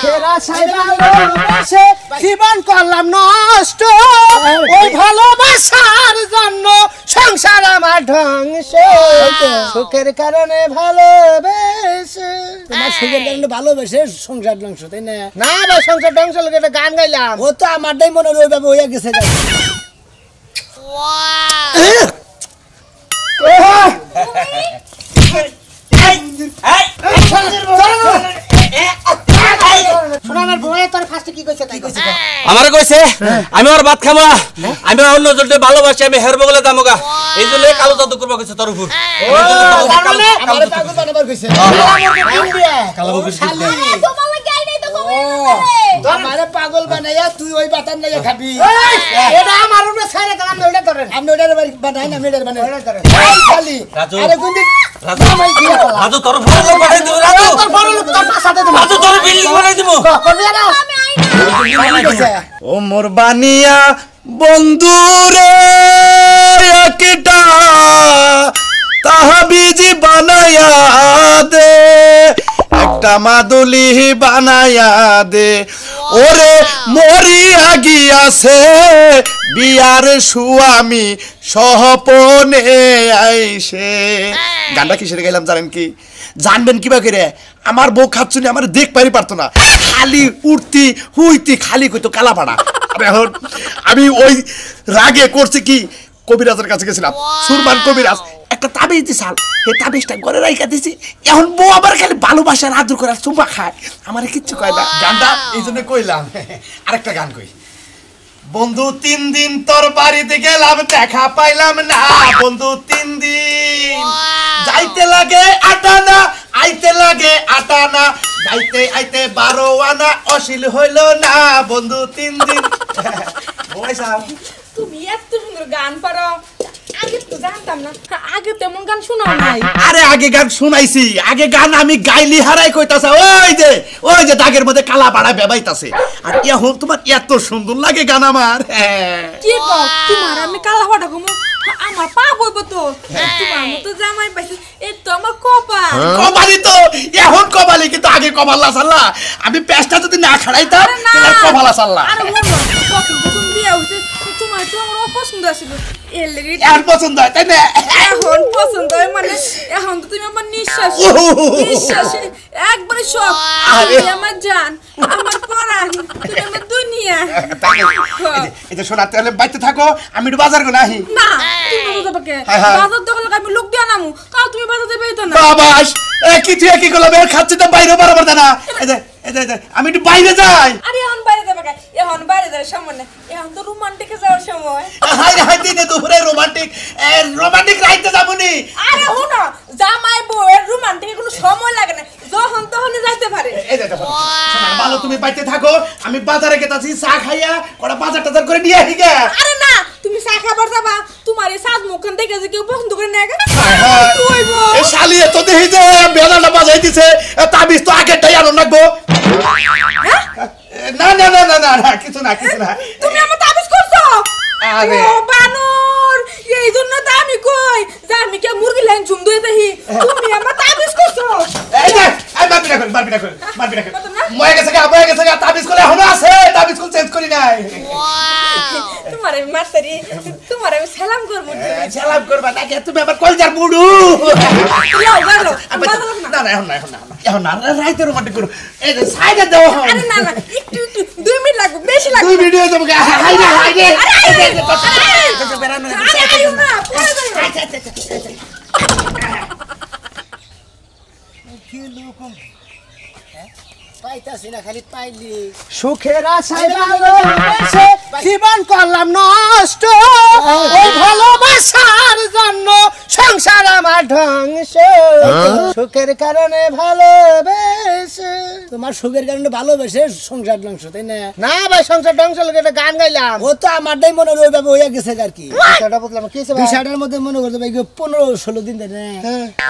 সুখের আশায় ভালোবেসে জীবন করলাম নষ্ট ওই ভালোবাসার জন্য সংসার আমার ধ্বংস সুখের কারণে ভালোবেসে তোমার সুখের কারণে ভালোবেসে সংসার ধ্বংস তাই না? না ভাই সংসার ধ্বংস লোক একটা গান গাইলাম ও তো আমারটাই মনে হয় ওইভাবে হইয়া গেছে। আমার কইছে আমি ওর ভাত খামা আমি অন্য জলতে ভালোবাসি আমি হেরব বলে দামগা এই জন্য কালো জাদু করবা কইছে তোর উপর আমারে পাগল বানাবার কইছে কালো বকরি তোমার গাই নাই তো কমে আমারে পাগল বানাইয়া তুই ওই বাতান লাইয়া খাবি। এটা আমার উপরে ছাইরে দিলাম ওটা ধরেন আমি ওটার বানাই না মেডার বানাই খালি রাজু আরে কোনদিন রাজু তোর ফোন পাঠাই দিব রাজু তোর বড় লোক তোর পাছাতে দেব রাজু তোর বিল্ডিং বানাই দিব করবি না আমি আই না ও মোর বানিয়া বন্ধুরে একটা তাহাবিজি বানায়া দে একটা মাদুলি বানায়া দে ওরে মরিয়া গিয়াছে বিয়ার সুয়ামী সহপনে আইসে। গানটা কিসের গাইলাম জানেন কি? জানবেন কিবা করে? আমার বউ খাচ্ছুনি আমার দেখ পারি পারতো না, খালি উঠতি হুইতি খালি কইতো কালাপাড়া। এখন আমি ওই রাগে করছি কি কবিরাজের কাছে গেছিলাম, সুরমান কবিরাজ একটা তাবিজ দিছাল, এই তাবিজটা ঘরে রাইখা দিছি। এখন বউ আবার খালি ভালোবাসার আদর করে চুমা খায়, আমার কিচ্ছু কয় না। গানটা এই জন্য কইলাম। আরেকটা গান কই, বন্ধু 3 দিন তোর বাড়িতে গেলাম দেখা পাইলাম না, বন্ধু 3 দিন যাইতে লাগে 8 আনা আইতে লাগে 8 আনা, যাইতে আইতে 12 আনা অশীল হইল না, বন্ধু 3 দিন। তুমি এত সুন্দর গান পারো, আগে তো জানতাম না, আগে তেমন গান শোনাও নাই। আরে আগে গান শুনাইছি, আগে গান আমি গাইলি হারাই কইতাছে ওই যে দাগের মধ্যে কালা পাড়া বেবাইতাছে। আর এখন তোমার এত সুন্দর লাগে গান আমার। কি কও তোমার আমি কালা ফাটা ঘুমো, আমার পা বইব তো, তোমার মতো জামাই পাইছি এই তো আমার কপাল। কপালি তো এখন কপালি, কিন্তু আগে কপাল্লা সাল্লা। আমি পেছটা যদি না খাড়াইতাম তাহলে কপালা সাল্লা। আরে বলো কখন কখন বিয়ে হইছে তোমার তো আমার পছন্দ আছিল, এর লাগি এখন পছন্দ হয় তাই না? এখন পছন্দ হয় মানে এখন তো তুমি আমার নিঃশ্বাস নিঃশ্বাসে একবারে সব, তুমি আমার জান আমার পরাণ, তুমি আমার দুনিয়া। এই যে শোনা, তাহলে বাইতে থাকো, আমি একটু বাজার করে আহি। না তুমি বুঝতে পাকে বাজার দখল আমি লোক দিয়া নামু, তাও তুমি বাজার দেবে তো না। বাবাস কি তুই কি করলাম, এর খাচ্ছি তো বাইরে বরাবর না। এই যে আমি একটু বাইরে যাই। আরে এখন বাইরে যাবে কে? এখন বাইরে যাওয়ার সময় না, এখন তো রোমান্টিকে যাওয়ার সময়। হাই হাই দিনে দুপুরে রোমান্টিক রাইতে যাবনি। আরে হুনো জামাই বউয়ের রোমান্টিকে কোনো সময় লাগে না, যখন তখনই যাইতে পারে। এই যে দেখো শোনা, ভালো তুমি বাইতে থাকো, আমি বাজারে গেতাছি, চা খাইয়া কটা বাজার টাজার করে নিয়ে আসি গে। আরে না তুমি চা খাবার যাবা, তোমার এই সাজ মুখখান দেখে যে কেউ পছন্দ করে না গে। এই শালিয়ে তো দেখি যে বেলাটা বাজাই দিছে, তাবিজ তো আগেরটাই আনো লাগবো। না না না না না কিছু না কিছু না। তুমি আমার তাবিজ করছো? আরে ও বানর, এই জন্য তো আমি কই যে আমি কে মুরগি লাইন ঝুম দইতে হি, তুমি আমার তাবিজ করছো। এই যে এই মারবি না ময়ে গেছে গা তাবিজ করলে এখনো আছে, তাবিজ কল চেঞ্জ করি নাই। তোমার আমি মাস্টারি, তোমার আমি সালাম করব। সালাম করবা নাকি তুমি আবার কলজার বুড়ু? যাও যাও না না এখন না রাইতে রোমান্টিক করো। এই যে সাইডে দাও। আরে না না একটু 2 মিনিট লাগবে, বেশি লাগবে। 2 ভিডিও দেবো। হাই রে পাইতাছি না, খালি পাইলি সুখের আশায় ভালোবেসে জীবন করলাম নষ্ট ওই ভালোবাসার জন্য সংসার আমার ধ্বংস সুখের কারণে ভালোবেসে। তোমার সুখের কারণে ভালোবেসে সংসার ধ্বংস তাই না? না ভাই সংসার ধ্বংস লোক একটা গান গাইলাম। ও তো আমারটাই মনে হয় ওইভাবে হইয়া গেছে আর কি। সেটা বুঝলাম কি হইছে ভাই? বিষয়টার মধ্যে মনে করতে ভাই 15-16 দিন ধরে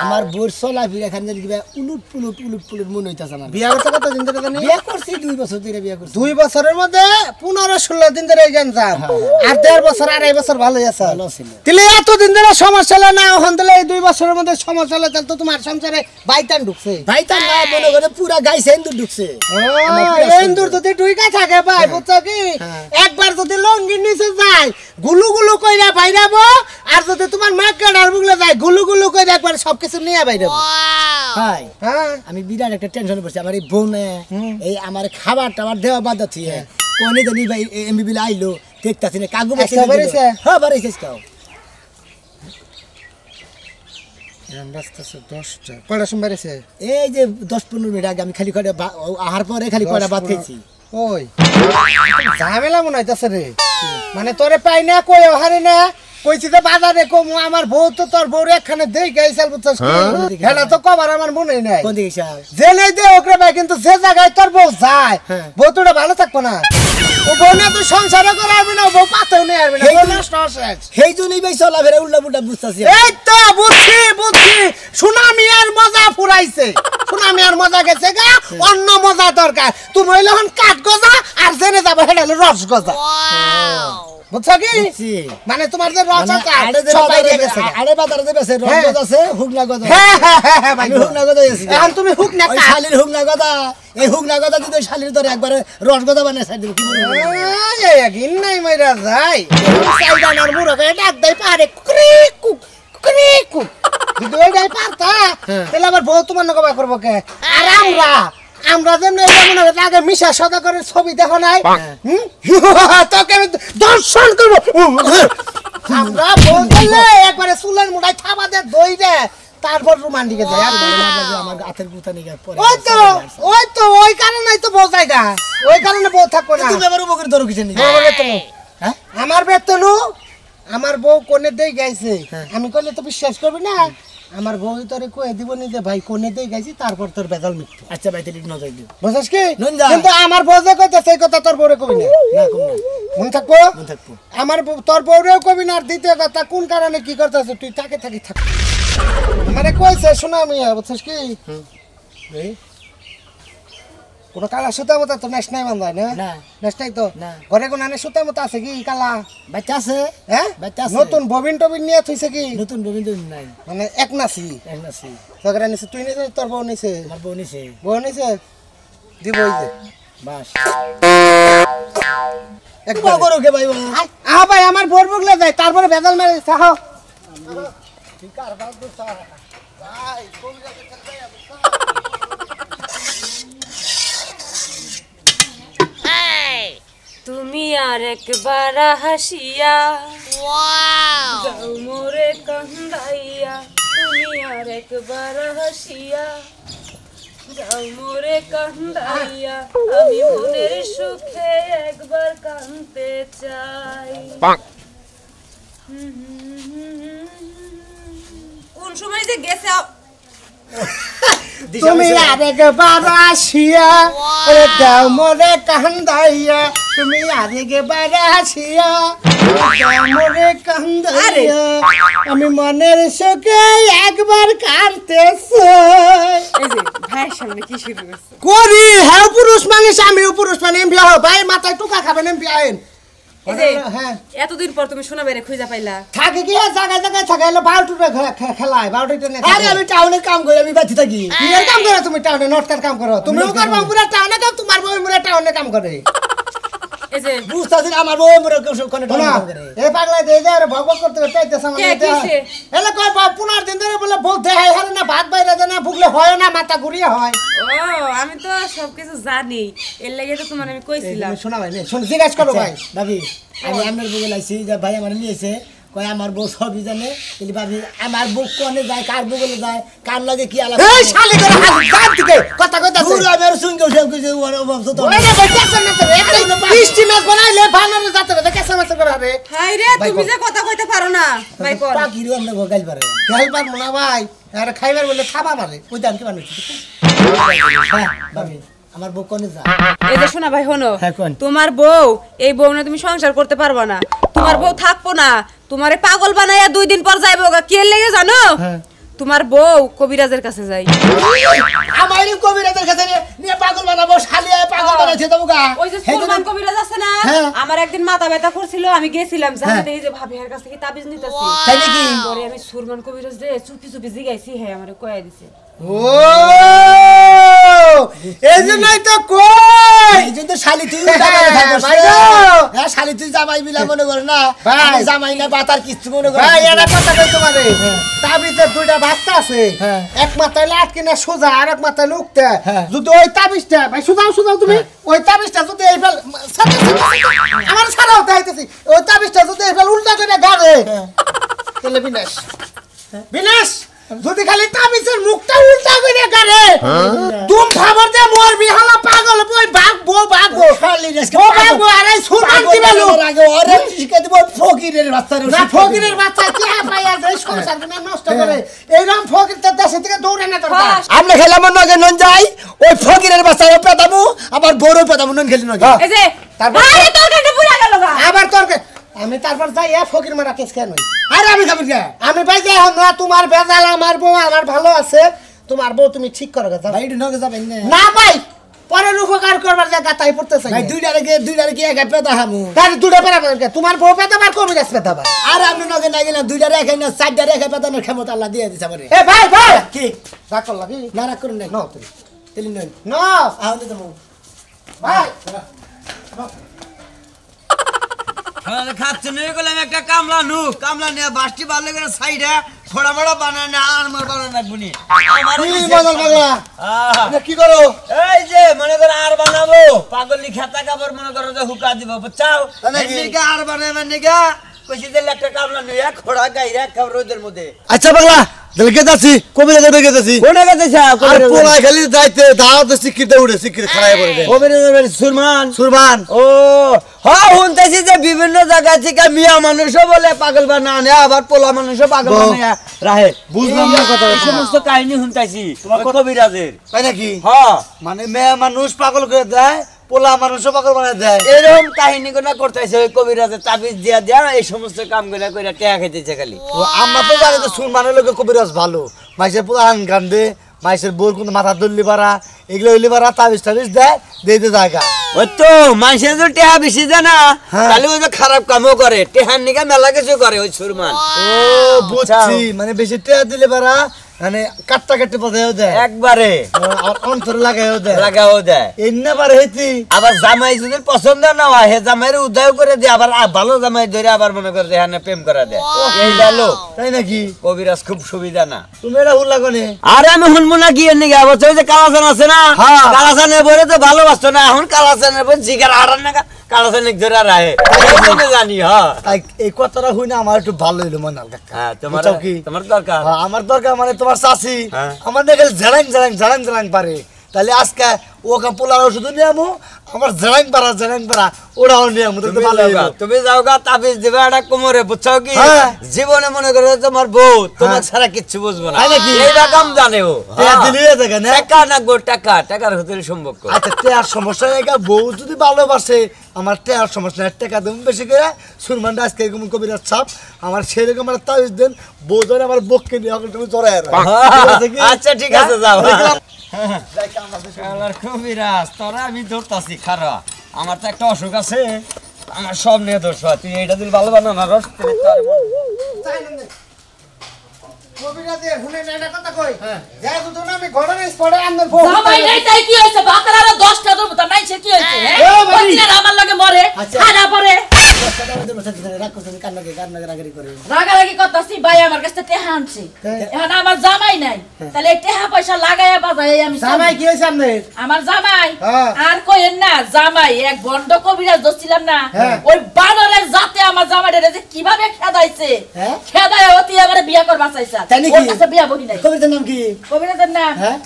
আমার বোর চলা ফিরা খান কিবা উলুট পুলুট মনে হইতাছে না। বিয়া করতে কত দিন ধরে জানি? বিয়া করছি 2 বছর ধরে বিয়া করছি। 2 বছরের মধ্যে 15-16 দিন ধরে এই গেঞ্জাম আর 1.5 বছর 2.5 বছর ভালোই আছে ভালো ছিল। তাহলে এতদিন ধরে সমস্যা হলো না এখন তাহলে এই 2 বছরের মধ্যে সমস্যা হলো তাহলে তো তোমার সংসারে বাইতান ঢুকছে ভাই তার না মনে করে পুরা গাই সেন্দু ঢুকছে ইন্দুর যদি ঢুইকা থাকে ভাই বুঝছো কি একবার যদি লঙ্গির নিচে যায় গুলু গুলু কইরা বাইরাবো আর যদি তোমার মা কাটার বুগলে যায় গুলু গুলু কইরা একবার সবকিছু নিয়ে বাইরাবো ভাই হ্যাঁ আমি বিরাট একটা টেনশন পড়ছি আমার এই বউ না এই আমার খাবার টাবার দেওয়া বাদ আছে কোনে জানি ভাই এমবি বিল আইলো দেখতাছি না কাগু আজকে বাড়িছে? হ্যাঁ বাড়িছে কাও কয়টা সময় বেড়েছে এই যে 10-15 মিনিট আগে আমি খালি কয়টা আহার পরে খালি কয়টা ভাত খেয়েছি ওই ঝামেলা মনে হইতাছে রে মানে তোরে পাই না কই হারে না কইছি যে বাজারে কম আমার বউ তো তোর বউর একখানে দেই গাইছাল বুঝছস কি হেলা তো কবার আমার মনে নাই কোন দিকে চাও যে নাই দে ওকরে ভাই কিন্তু যে জায়গায় তোর বউ যায় বউ তোরা ভালো থাকবো না ও বউ না তুই সংসার করাবি না বউ পাতেও নেই আরবি না বউ নষ্ট শেষ সেই জন্যই ভাই চলা ফেরা উল্টা পুল্টা বুঝতাছি এই তো বুঝছি বুঝছি সুনামি আর মজা ফুরাইছে সুনামি আর মজা গেছে গা অন্য মজা দরকার তুমি হইলে হন কাঠ গজা আর জেনে যাবে হেডা হলো রস গজা বুঝছো কি মানে তোমার যে রস আছে সবাই গেছে আড়ে বাজারে যে বেছে রস আছে হুগনা গদা হ্যাঁ হ্যাঁ হ্যাঁ ভাই আমি হুগনা গদা এসেছি এখন তুমি হুক না ওই শালির হুগনা গদা এই হুগনা গদা যদি ওই শালির ধরে একবারে রস গদা বানিয়ে সাইড দিব কি বলবো গিন নাই মাইরা যাই সাইডানার মুরকে ডাক দেই পারে ক্রিকু ক্রিকু যদি ওইটাই পারতা তাহলে আবার বউ তোমার নকবা করবো কে আর আমরা যেমন মনে হয় আগে মিশা সদা করে ছবি দেখো নাই তোকে আমি দর্শন করবো আমরা বউ করলে একবারে চুলের মুঠায় থাবা দে দই দে তারপর রোমান্টিকে যায় আর আমার হাতের গুতা নিয়ে পরে ওই তো ওই কারণেই তো বউ জায়গা ওই কারণে বউ থাকবো না তুমি আবার উপরে ধরো কিছু নেই হ্যাঁ আমার বেতনু আমার বউ কোনে দেই গাইছে আমি কইলে তো বিশ্বাস করবি না আমার বউ তোরে কয়ে দিব নি যে ভাই কোনে দেই গাইছি তারপর তোর বেজাল মৃত্যু আচ্ছা ভাই তাহলে নজর দিও বুঝছিস কি নন্দা। কিন্তু আমার বউ যে কইতে সেই কথা তোর বউরে কবি না না কম না মন থাকবো মন থাকবো আমার তোর বউরেও কবি না আর দ্বিতীয় কথা কোন কারণে কি করতেছ তুই তাকে থাকি থাক মানে কইছে শোনা আমি বুঝছিস কি এই কোন কালা সুতা মতো তো নেশ নাই বান্ধায় না না নেশ নাই তো না। ঘরে কোন আনে সুতা মতো আছে কি কালা বাচ্চা আছে হ্যাঁ বাচ্চা আছে নতুন ববিন টবিন নিয়ে থইছে কি নতুন ববিন তো নাই মানে এক নাসি একনাছি ঝগড়া নিছে তুই নিছে তোর বউ নিছে আমার বউ নিছে বউ নিছে দিব ওই যে বাস একবার করো কে ভাই আহা ভাই আমার বোর বুগলে যায় তারপরে বেজাল মারে চাহ তুমি আর একবার হাসিয়া যাও মোরে কান্দাইয়া তুমি আর একবার হাসিয়া যাও মোরে কান্দাইয়া আমি মনের সুখে একবার কাঁদতে চাই কোন সময় যে গেছে তুমি আরেকবার আসিয়া ওরে দাও মোরে কান্দাইয়া তুমি আরেকবার আসিয়া দাও মোরে কান্দাইয়া আমি মনের সুখে একবার কাঁদতেছি এই যে ভাইয়ের সামনে কি শুরু করছে করি হ্যাঁ পুরুষ মানুষ আমিও পুরুষ মানে বিয়া হো ভাই মাথায় টুকা খাবেন বিয়া আইন এই যে হ্যাঁ এতদিন পর তুমি শোনা বেরে খুঁজা পাইলা থাকে কি জায়গায় জায়গায় থাকে এলো বারোটা খেলায় বারোটা আরে আমি টাউনে কাম করি আমি বাড়ি থাকি কি এর কাম করো তুমি টাউনে নটকার কাম করো তুমিও করবা পুরা টাউনে কাম তোমার বউ পুরা টাউনে কাম করে এই যে বুঝতাছি আমার বউ মরে কোনে টাউনে শোনা কাম করে এ পাগলা দে যা রে ভগবত করতে চাইতেছ কে কিসে? এলে কই বা 15 দিন ধরে বলে বউ দেখাই হারে না ভাত বাইরে দেয় না ভুগলে হয় না মাথা ঘুরিয়ে হয় ও আমি তো সবকিছু জানি এর লাগি তো তোমার আমি কইছিলাম শোনা ভাই নে শুন জিজ্ঞাসা করো ভাই ভাবি আমি আপনার বউ লাইছি যে ভাই আমার নিয়েছে কয় আমার বউ সবই জানে কিন্তু ভাবি আমার বউ কোনে যায় কার বউ বলে যায় কার লাগে কি আলাদা এই শালি করে হাত জান দিকে কথা কইতাছে দূর আমি আর শুনকে সব কিছু ওর অবস্থা তো ওরে বেচাছ না রে বৃষ্টি মাছ বানাইলে ভানারে যাতে রে কেসা মাছ করে রে হাই রে তুমি যে কথা কইতে পারো না ভাই কর পাখি রে আমরা গাইল পারে খাইবার মনা ভাই আর খাইবার বলে খাবা মারে ওই দাম কি বানাইছিস হ্যাঁ ভাবি আমার বউ কোনে যায় এই যে শোনা ভাই হনো হ্যাঁ, কোন? তোমার বউ এই বউ না তুমি সংসার করতে পারবা না তোমার বউ থাকবো না তোমারে পাগল বানাইয়া 2 দিন পর যাইবো গা কি লেগে জানো তোমার বউ কবিরাজের কাছে যাই আমার এই কবিরাজের কাছে নিয়ে পাগল বানাবো শালিয়া পাগল বানাবো আছে তো গা ওই যে সুরমান কবিরাজ আছে না হ্যাঁ। আমার একদিন মাথা ব্যথা করছিল আমি গেছিলাম জানতে এই যে ভাবির কাছ থেকে তাবিজ নিতেছি তাই নাকি পরে আমি সুরমান কবিরাজ রে চুপি চুপি জিগাইছি হ্যাঁ আমারে কইয়া দিছে ও এই জন্যই তো কই এই জন্য শালি তুই জামাই থাকবস ভাই গো। হ্যাঁ শালি তুই জামাই বিলা মনে কর না ভাই। আমি জামাই না বাতার কিছু মনে কর ভাই এটা কথা কই তোমারে তাবিজের দুইটা বাচ্চা আছে হ্যাঁ। এক মাথায় লাটকে না সোজা আর এক মাথায় লুকতে হ্যাঁ। যদি ওই তাবিজটা ভাই সোজাও তুমি ওই তাবিজটা যদি এই ফেল আমার ছাড়াও তাইতেছি ওই তাবিজটা যদি এই ফেল উল্টা করে গাড়ে তাহলে বিনাশ বিনাশ যদি খালি তাবিজের মুখটা উল্টা করে গাড়ে তুম খবর দে মোর বিহালা পাগল বই ভাগবো শালি রেসকে ও ভাগবো আরে সুরমান কি বলো আগে ওরে শিখে দেব ফকিরের বাচ্চা না ফকিরের বাচ্চা কি পাইয়া যায় সংসার তুমি নষ্ট করে এইরকম ফকির তো দেশে থেকে দৌড়ে না দরকার আমরা খেলাম নগে নন যাই ওই ফকিরের বাচ্চা পেতামু আবার বড় পেতামু নন খেলি নগে এই যে তারপর আরে তরকারিটা পুরা গেল গা আবার তোরকে আমি তারপর যাই ফকির মারা কেস কেন আরে আমি খাবি কে আমি ভাই যাই না তোমার বেজাল আমার বউ আমার ভালো আছে তোমার বউ তুমি ঠিক করো গা ভাই নগে যাবেন না না ভাই পরের উপকার করবার জায়গা তাই পড়তেছে ভাই দুইটারে কি একা পেতা হামু তার দুটো পেরাবার তোমার বউ পেতাবার কবি গাছ পেতাবার আর আমি নগে না গেলাম দুইটারে একাই না চারটারে একা পেতানোর ক্ষমতা আল্লাহ দিয়ে দিছে আমারে এ ভাই ভাই কি রাগ করলা কি না রাখ করুন না ন তুমি তেলি নন ন আহলে তো ভাই খাচ্ছে নিয়ে গেলাম একটা কামলা নিয়ে বাসটি ভালো করে সাইডে ফোড়া মোড়া বানানো আর মার বানানো বুনি কি বদল পাগলা এটা কি করো এই যে মনে করো আর বানাবো পাগলি খেতা কাপড় মনে করো যে হুকা দিব বুঝছাও এদিকে আর বানাবার নিগা কইছি যে একটা কামলা নিয়ে খোড়া গাইরা খাব রোদের মধ্যে আচ্ছা পাগলা দেলকে যাচ্ছি কবিরা দেবে গেছি কোনে গেছে আর পোলাই খালি যাইতে দাওয়াত শিক্ষিত উড়ে শিক্ষিত খারাই পড়ে দেয় কবির সুরমান সুরবান ও হ্যাঁ শুনতেছি যে বিভিন্ন জায়গা থেকে মিয়া মানুষও বলে পাগল বানানে আবার পোলা মানুষও পাগল বানায় রাহে বুঝলাম না কথা এই সমস্ত কাহিনী শুনতেছি কবিরাজের তাই নাকি হ্যাঁ মানে মেয়ে মানুষ পাগল করে দেয় পোলা মানুষও পাগল বানায় দেয় এরকম কাহিনী গুলা করতেছে ওই কবিরাজের তাবিজ দিয়া দিয়া এই সমস্ত কাম গুলা করে টেয়া খাইতেছে খালি ও, আমরা তো জানি যে সুরমানের লোকে কবিরাজ ভালো মাইসের পোলা আন কান্দে মাইসের বোর কোনো মাথা দল্লি পারা এগুলো হইলি পারা তাবিজ টাবিজ দেয় দিতে জায়গা ওই তো মানুষের তো টেহা বেশি জানা হ্যাঁ। তাহলে ওই যে খারাপ কামও করে টেহার নিকা মেলা কিছু করে ওই সুরমান ও বুঝছি মানে বেশি টেয়া দিলে পারা মানে কাটটা কাটতে পাতাও দেয় একবারে আর অন্তর লাগাইও দেয় লাগাও দেয় এন্না পারে হইতি আবার জামাই যদি পছন্দ না হয় হে জামাইয়ের উদয় করে দিয়ে আবার ভালো জামাই ধরে আবার মনে করে যে হ্যাঁ প্রেম করা দেয় এই ভালো তাই নাকি কবিরাজ খুব সুবিধা না তুমি এটা ভুল লাগনে আরে আমি শুনবো না কি এর আবার ওই যে কালাচান আছে না হ্যাঁ। কালাচানের বলে তো ভালোবাসতো না এখন কালাচানের বলে জিগার হারান না কালাচানিক ধরে রাহে জানি হ্যাঁ এই কথাটা হই না আমার একটু ভালো হইলো মনে হালকা হ্যাঁ তোমার বুঝছো কি? তোমার দরকার হ্যাঁ, আমার দরকার মানে তোমার চাষি হ্যাঁ। আমার দেখে ঝাড়াং পারে তাহলে আজকে ওকে পোলার ওষুধ নিয়ে আমো আমার ঝাড়াং পারা ওরাও নিয়ে আমো তো ভালো হইলো তুমি যাও গা তাবিজ দিবে একটা কোমরে বুঝছো কি হ্যাঁ। জীবনে মনে করো তোমার বউ তোমার ছাড়া কিচ্ছু বুঝবো না তাই নাকি? এই রকম জানে ও টেয়া দিলিয়ে থাকে না? টাকা না গো টাকার ভিতরে সম্পর্ক আচ্ছা টেয়ার সমস্যা নেই গা, বউ যদি ভালোবাসে আমার টেয়ার সমস্যা নেই টাকা দেবো বেশি করে সুরমানটা আজকে এরকম কবিরাজ ছাপ আমার সেরকম আমার তাবিজ দেন বউ ধরে আমার বককে নিয়ে এখন তুমি চড়াই আচ্ছা ঠিক আছে যাও দেখলাম। শালার কবিরাজ তোরা আমি ধরতাছি খারা আমার তো একটা অসুখ আছে আমার সব নিয়ে দোষ হয় তুই এইটা দিল ভালো বানা না রস তুই তো আর মন- কবিরাজে হুনে না কথা কই যাই তো না আমি ঘরে স্পটে আন্দর বউ জামাই নাই তাই কি হইছে বাকরার 10টা ধরব তা নাই সে কি হইছে এ ভাই। ওই দিনের আমার লগে মরে আচ্ছা। খানা পরে রাগারাগি করে রাগারাগি করতাছি ভাই আমার কাছে টেহা আনছে এখন আমার জামাই নাই তাহলে এই টেহা পয়সা লাগাইয়া বাজাই আমি জামাই কি হইছে আপনার আমার জামাই হ্যাঁ। আর কইেন না জামাই এক বন্ড কবিরাজ দছিলাম না হ্যাঁ। ওই বানরের জাতে আমার জামাইরে যে কিভাবে খেদাইছে হ্যাঁ? খেদায় অতি আমারে বিয়া করবা চাইছে তাই নাকি? ওর কাছে বিয়া বহি নাই কবিতার নাম কি কবিরাজের নাম হ্যাঁ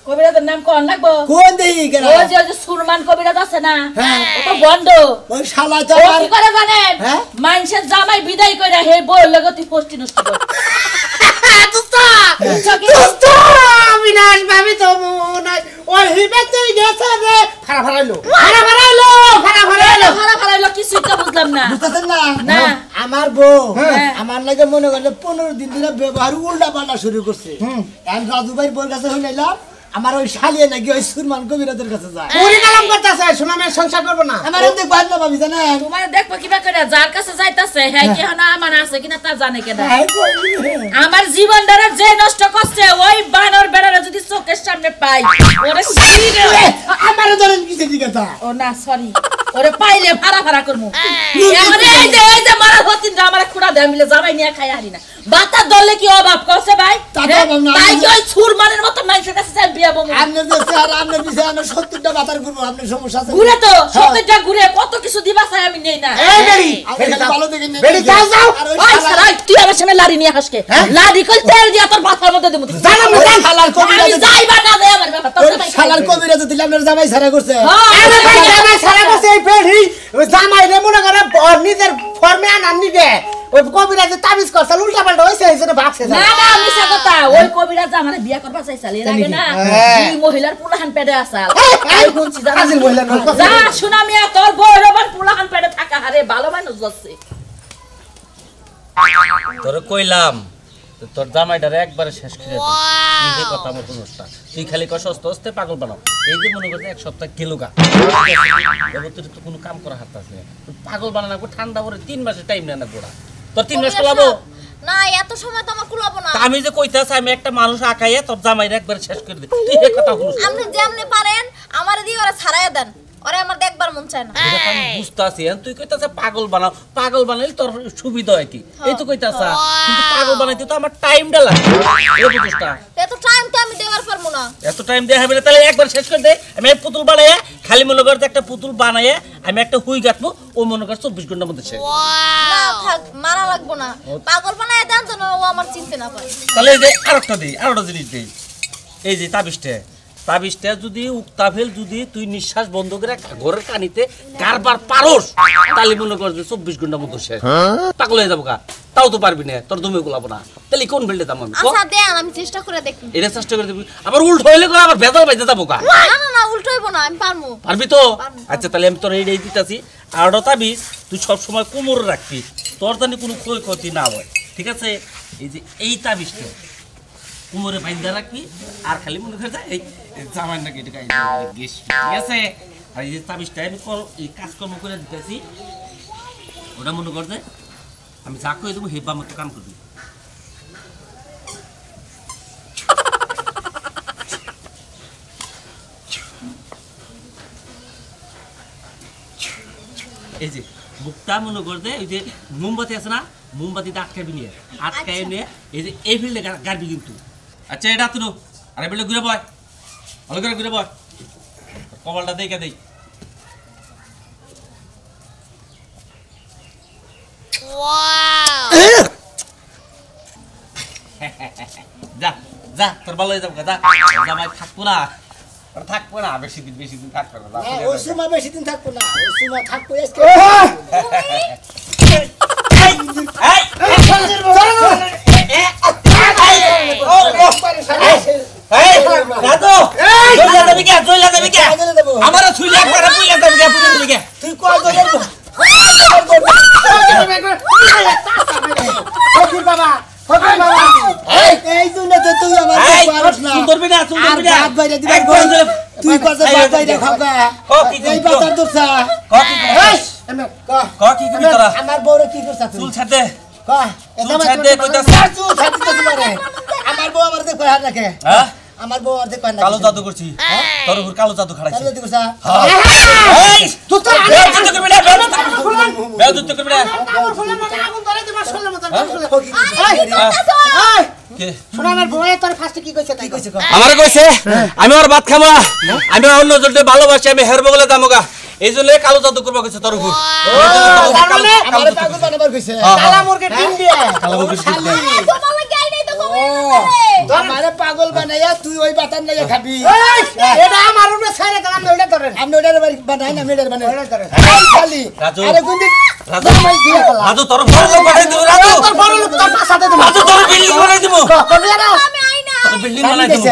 কবিরাজের নাম কোন লাগবো কোন দেই কেন ওই যে সুরমান কবিরাজ আছে না হ্যাঁ। ও তো বন্ধ ওই শালা তো ও আমার কি করে জানেন হ্যাঁ? মানুষের জামাই বিদায় কইরা হে বউর লগে তুই পোস্টি নষ্ট কর বুঝছো কি? দোস্ত বিনাশ ভাবি তো নাই ওই হিবে তুই গেছে রে ফারা ফারাইলো ভাড়া ভাড়াইলো কিছুই তো বুঝলাম না বুঝতেছেন না না। আমার বউ হ্যাঁ। আমার লাগে মনে করলে 15 দিন ধরে ব্যবহার উল্টা পাল্টা শুরু করছে এখন রাজু ভাইয়ের বউর কাছে হইলাম আমার ওই শালিয়ে নাকি ওই সুরমান কবিরাজের কাছে যায় পুরি কালাম করতেছে সুনামের সংসার করবো না আমার অনেক বাজনা ভাবি জানেন তোমার দেখবো কিবা করে যার কাছে যাইতাছে হ্যাঁ কি না আমার আছে কিনা তা জানে কেনা আমার জীবনটারে যে নষ্ট করছে ওই বানর বেড়ারে যদি চোখের সামনে পাই ওরে সিরে আমার ধরেন কিছু দিকে তা ও না সরি ওরে পাইলে ভাড়া করমু আমারে এই যে মারা হতিন আমারে খুড়া দে মিলে জামাই নিয়ে খাই হারি না বাতা দলে কি অভাব করছে ভাই তাই কি ওই সুরমানের মত মানুষের কাছে যাই বিয়া বমু আপনার যে স্যার আপনার পিছে আমরা 70টা বাতার করব আপনার সমস্যা আছে ঘুরে তো 70টা ঘুরে কত কিছু দিবা চাই আমি নেই না এই বেরি ভালো দেখে নেই বেরি যাও যাও ওই সারা তুই আমার সামনে লাড়ি নিয়ে হাসকে লাড়ি কল তেল দিয়া তোর মাথার মধ্যে দেবো জানা মু জান শালার কবিরাজ আমি যাইবা না দে আমার ব্যাপার তোর ভাই শালার কবিরাজ দিলে আপনার জামাই সারা করছে আরে ভাই জামাই সারা বসে এই বেরি জামাই রে মনে করে নিজের ফর্মে আনার নিবে ওই কবিরাজে তাবিজ করছে উল্টা পাল্টা হইছে এই জন্য ভাগছে না না মিছা কথা ওই কবিরাজ আমারে বিয়া করবা চাইছাল এর আগে না দুই মহিলার পুলাহান পেটে আসাল আই কোনছি জানা কাজের মহিলা না যা শোনা মিয়া তোর বড়বার পুলাহান পেটে থাকা হারে ভালো মানুষ যাচ্ছে তোরে কইলাম তোর জামাইটারে একবারে শেষ করে দে তুই যে কথা আমার শুনছটা তুই খালি কষ্ট অস্তে পাগল বানাও এই যে মনে করতে এক সপ্তাহ গেলুগা এবার তোর তো কোনো কাম করা হাত আছে পাগল বানানো ঠান্ডা পরে 3 মাসের টাইম নেয় না গোড়া তোর 3 মাস কুলাবো না এত সময় তো আমার কুলাবো না আমি যে কইতাছি আমি একটা মানুষ আকাইয়া তোর জামাইরে একবারে শেষ করে দে তুই এই কথা শুনছ আপনি যেমনি পারেন আমারে দিয়ে ওরা ছাড়াইয়া দেন ওরে আমার দেখবার মন চায় না আমি বুঝতাছি তুই কইতাছ পাগল বানাও পাগল বানাইলে তোর সুবিধা হয় কি এই তো কইতাছ কিন্তু পাগল বানাইতে তো আমার টাইমটা লাগে এই বুঝছটা এত টাইম তো আমি দেওয়ার পারবো না এত টাইম দেয়া হবে না তাহলে একবার শেষ করে দে আমি এক পুতুল বানাইয়া খালি মনে করতে একটা পুতুল বানাইয়া আমি একটা হুই গাঁথবো ও মনে কর 24 ঘন্টার মধ্যে শেষ না থাক মারা লাগবো না পাগল বানায় দেন যেন ও আমার চিনতে না পারে তাহলে এই যে আরেকটা দেই আরেকটা জিনিস দেই এই যে তাবিজটা যদি উক্তাভেল যদি তুই নিঃশ্বাস বন্ধ করে ঘরের কানিতে কারবার পারোস তাহলে মনে কর যে 24 ঘন্টার মধ্যে শেষ পাগল হয়ে যাবো তাও তো পারবি না তোর দমে গুলাবো না তাহলে কোন বেল্টে দাম আমি আচ্ছা দেন আমি চেষ্টা করে দেখি এটা চেষ্টা করে দিবি আবার উল্টো হইলে করে আবার বেজাল বাইতে যাবো না না না উল্টো হইবো না আমি পারমু পারবি তো আচ্ছা তাহলে আমি তোর এইটাই দিতাছি আরটা তাবিজ তুই সব সময় কোমরে রাখবি তোর জানি কোনো ক্ষতি না হয় ঠিক আছে এই যে এই তাবিজটা কোমরে বাইন্ধা রাখবি আর খালি মনে করে এই জামাই নাকি এটা গেস ঠিক আছে আর এই যে তাবিজটা আমি এই কাজকর্ম করে দিতেছি ওটা মনে করতে আমি যা করে দেবো হেবা মতো কাম করবি এই যে মুখটা মনে করতে ওই যে মোমবাতি আছে না মোমবাতিতে আটকাবি নিয়ে আটকাই নিয়ে এই যে এই ফিল্ডে গাড়বি কিন্তু আচ্ছা এটা তুলো আর এই ফিল্ডে ঘুরে বয় ভালো করে ঘুরে বয় কপালটা দেখে দেই যা যা তোর ভালো হয়ে যাবো যা জামাই থাকবো না বেশি দিন থাকবো না ওই সময় বেশি দিন থাকবো না ওই সময় থাকবো আজকে আমার ছুইলে তুই কয় দলের বাবা এই দুনে তো তুই আমার পারছ না সুন্দরবি না বাপ বাইরে দিবা তুই কত বাপ বাইরে খাবা এই বাতার দোসা কি করবি তোরা আমার বউরে কি করছ তুই চুল ছাড় দে কয় চুল ছাড় দে কইতাছ চুল ছাড় দিতে পারে আমার বউ আমার দেখো হাত রাখে হ্যাঁ আমার বউ আর দেখো না কালো জাদু করছি তোর উপর কালো জাদু খাড়াইছি কালো দেখো সা এই তুই তো জাদু করবি না বেয়াদব করবি না আগুন ধরে দিবা শুনলে মত কে শোনা আমার বউয়ে তোর ফার্স্টে কি কইছে তাই কইছে আমারে কইছে আমি ওর ভাত খাবো আমি অন্য জলতে ভালোবাসি আমি হেরবো বলে দামগা এই জন্য কালো জাদু করবা কইছে তোর উপর আমার পাগল বানাবার কইছে কালা মুরগি ডিম দিয়ে কালো মুরগি ডিম দিয়ে তোমার লাগে আই নাই তো আমারে পাগল বানাইয়া তুই ওই বাতান লাগে খাবি এটা আমার উপরে ছাইরে দাম ওইটা ধরেন আমি ওটার বানাই না মেডার বানাই ওইটা ধরেন খালি রাজু আরে গুন্ডি রাজু রাজু তোর বড় লোক বানাই দিব রাজু তোর বড় লোক তোর পাছাতে দেব রাজু তোর বিল্ডিং বানাই দিব কবি না আমি আই না তোর বিল্ডিং বানাই দিব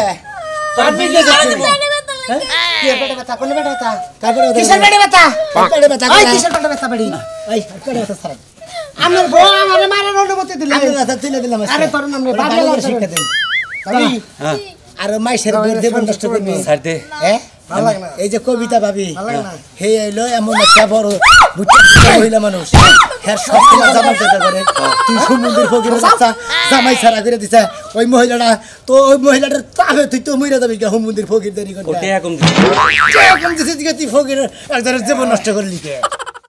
তোর বিল্ডিং বানাই দিব কি পেটে ব্যথা কোন পেটে ব্যথা তারপরে কিসের পেটে ব্যথা পেটে ব্যথা ওই কিসের পেটে ব্যথা বাড়ি এই পেটে ব্যথা ছাড়া আমার বউ আমারে মারার অনুমতি দিল আমি ব্যথা তুলে দিলাম আরে তোর নাম রে বাবা শিক্ষা দেন ভাবি আর মাইসের জীবন নষ্ট করবি স্যার দে হ্যাঁ ভালো লাগে না এই যে কবিতা ভাবি ভালো লাগে না হে এলো এমন একটা বড় বুঝতে মহিলা মানুষ হ্যাঁ সব তোমার জামাই যেতে পারে তুই সমুদ্রের ফকিরের বাচ্চা জামাই ছাড়া করে দিছে ওই মহিলাটা তো ওই মহিলাটার তাবে তুই তো মইরা যাবি সমুদ্রের ফকির দেরি করতে ওটা কম দিছি এরকম দিছে তুই ফকিরের একজনের জীবন নষ্ট করলি কে